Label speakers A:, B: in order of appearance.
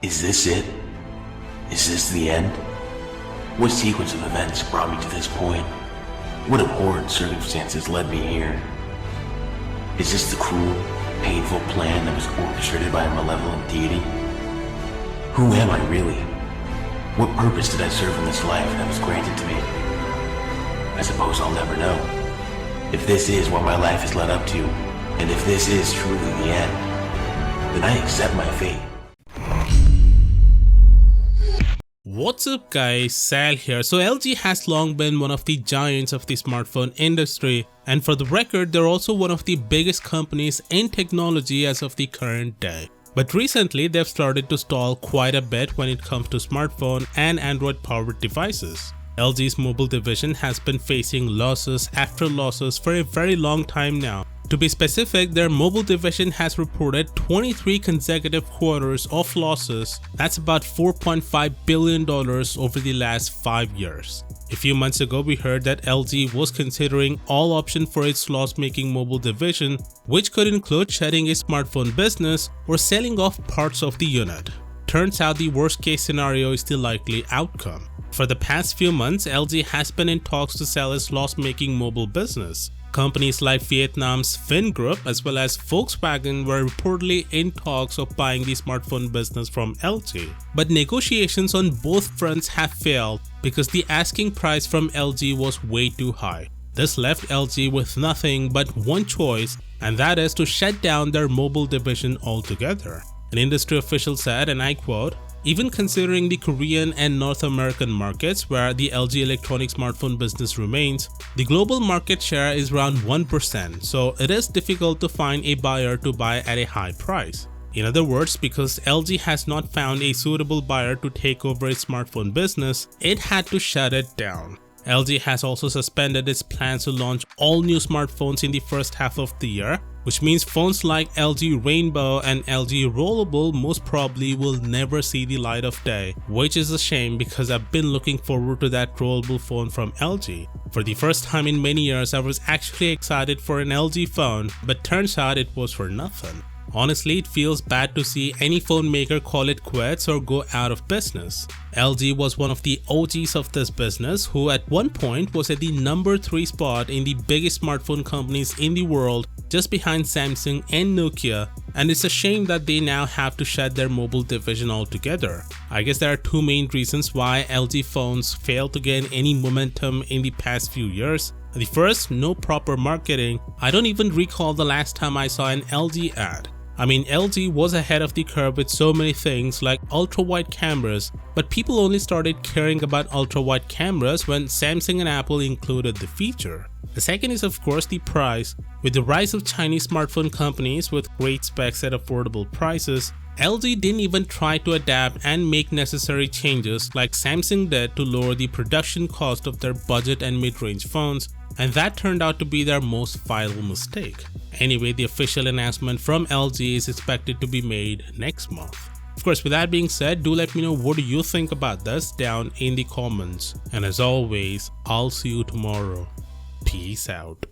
A: Is this it? Is this the end? What sequence of events brought me to this point? What abhorrent circumstances led me here? Is this the cruel, painful plan that was orchestrated by a malevolent deity? Who am I really? What purpose did I serve in this life that was granted to me? I suppose I'll never know. If this is what my life has led up to, and if this is truly the end, then I accept my fate.
B: What's up guys, Sal here. So LG has long been one of the giants of the smartphone industry, and for the record they're also one of the biggest companies in technology as of the current day. But recently they've started to stall quite a bit when it comes to smartphone and Android powered devices. LG's mobile division has been facing losses after losses for a very long time now. To be specific, their mobile division has reported 23 consecutive quarters of losses. That's about $4.5 billion over the last 5 years. A few months ago, we heard that LG was considering all options for its loss-making mobile division, which could include shutting its smartphone business or selling off parts of the unit. Turns out the worst-case scenario is the likely outcome. For the past few months, LG has been in talks to sell its loss-making mobile business. Companies like Vietnam's Vingroup as well as Volkswagen were reportedly in talks of buying the smartphone business from LG. But negotiations on both fronts have failed because the asking price from LG was way too high. This left LG with nothing but one choice, and that is to shut down their mobile division altogether. An industry official said, and I quote, "Even considering the Korean and North American markets where the LG electronic smartphone business remains, the global market share is around 1%, so it is difficult to find a buyer to buy at a high price." In other words, because LG has not found a suitable buyer to take over its smartphone business, it had to shut it down. LG has also suspended its plans to launch all new smartphones in the first half of the year, which means phones like LG Rainbow and LG Rollable most probably will never see the light of day, which is a shame because I've been looking forward to that rollable phone from LG. For the first time in many years, I was actually excited for an LG phone, but turns out it was for nothing. Honestly, it feels bad to see any phone maker call it quits or go out of business. LG was one of the OGs of this business who at one point was at the number 3 spot in the biggest smartphone companies in the world, just behind Samsung and Nokia, and it's a shame that they now have to shut their mobile division altogether. I guess there are two main reasons why LG phones failed to gain any momentum in the past few years. The first, no proper marketing. I don't even recall the last time I saw an LG ad. I mean, LG was ahead of the curve with so many things like ultra-wide cameras, but people only started caring about ultra-wide cameras when Samsung and Apple included the feature. The second is of course the price. With the rise of Chinese smartphone companies with great specs at affordable prices, LG didn't even try to adapt and make necessary changes like Samsung did to lower the production cost of their budget and mid-range phones, and that turned out to be their most vital mistake. Anyway, the official announcement from LG is expected to be made next month. Of course, with that being said, do let me know what do you think about this down in the comments. And as always, I'll see you tomorrow. Peace out.